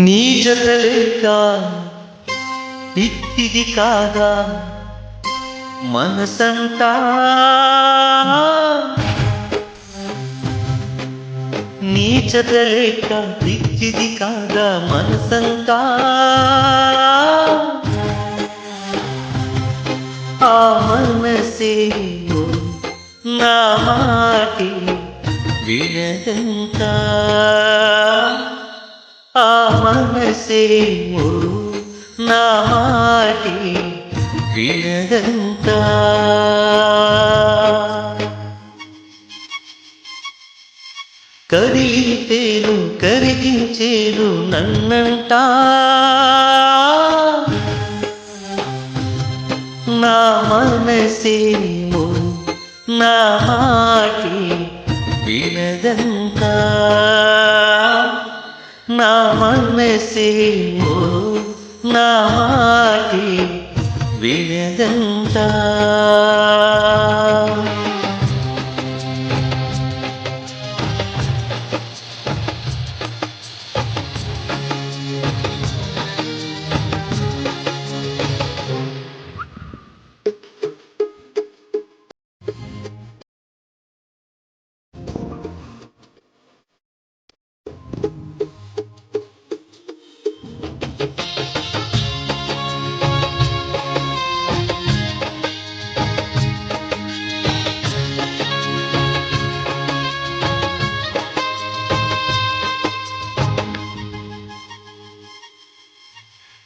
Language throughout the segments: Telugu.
నీ జతలేక పిచ్చిది కాగా మనసంతా, నీ జతలేక పిచ్చిది కాగా మనసంతా, ఆ మనసే నా మాటి వినదంతా, ఆ మనసేమో నా మాటి వినదంతా. కరిగితేను కరిగించేను నన్నంటా, నా మనసేమో నా మాటి వినదంతా, నా మనసేమో నా మాటి వినదంతా.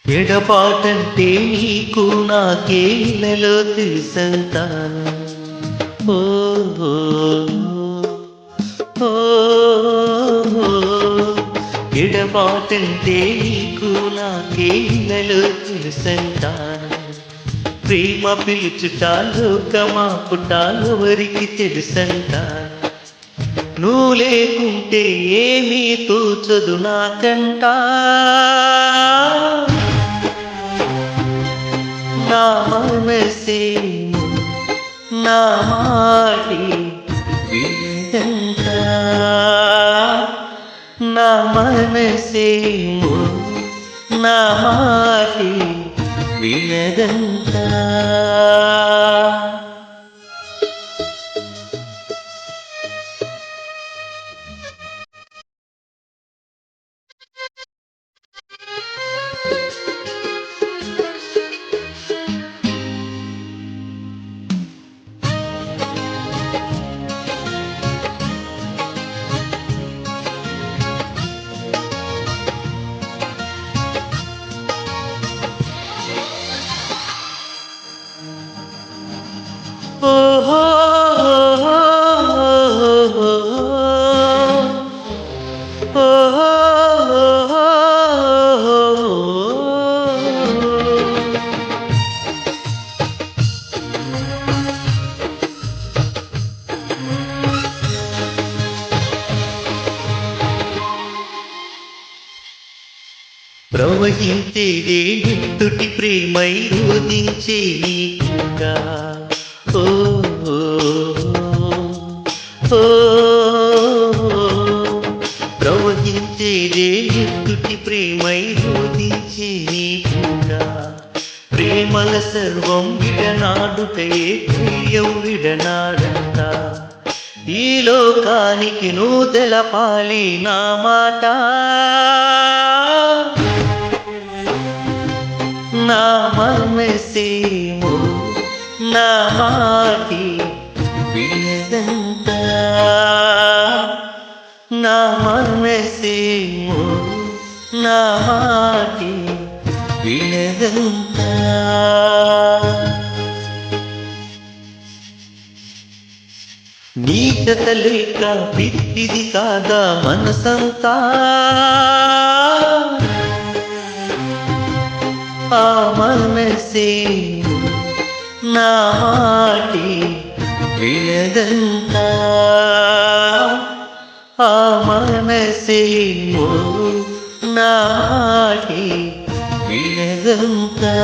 ఎడపాటంటే నీకు నాకేలలో తెలుసంతా, ఓ ఎడపాటంటే నీకు నాకేలలో తెలుసంతా, ప్రేమ పిలుచుటాలు కమాపుటాలు వరికి తెలుసంతా, నువ్వు లేకుంటే ఏమీ తోచదు నాకంటా, నా మనసేమో నా మాటి వినదంతా, నా మనసేమో నా మాటి వినదంతా. ఓహో ప్రవహించేదే నిత్తుటి ప్రేమై రోధించే నీకుగా, ఓ ప్రవహించేదే నిత్తుటి ప్రేమై రోధించే నీకుగా, ప్రేమల సర్వం విడనాడుటే ప్రియం విడనాడంట, ఈ లోకానికి నువ్వు తెలపాలి నా మాట, నా మనసేమో నా మాటి వినదంతా, నా మనసేమో నా మాటి వినదంతా. నీ జత లేక పిచ్చిది కాదా మనసంతా, ఆ మనసేమో నా మాటి వినదంత ఆ మనసేమో నా మాటి వినదంతా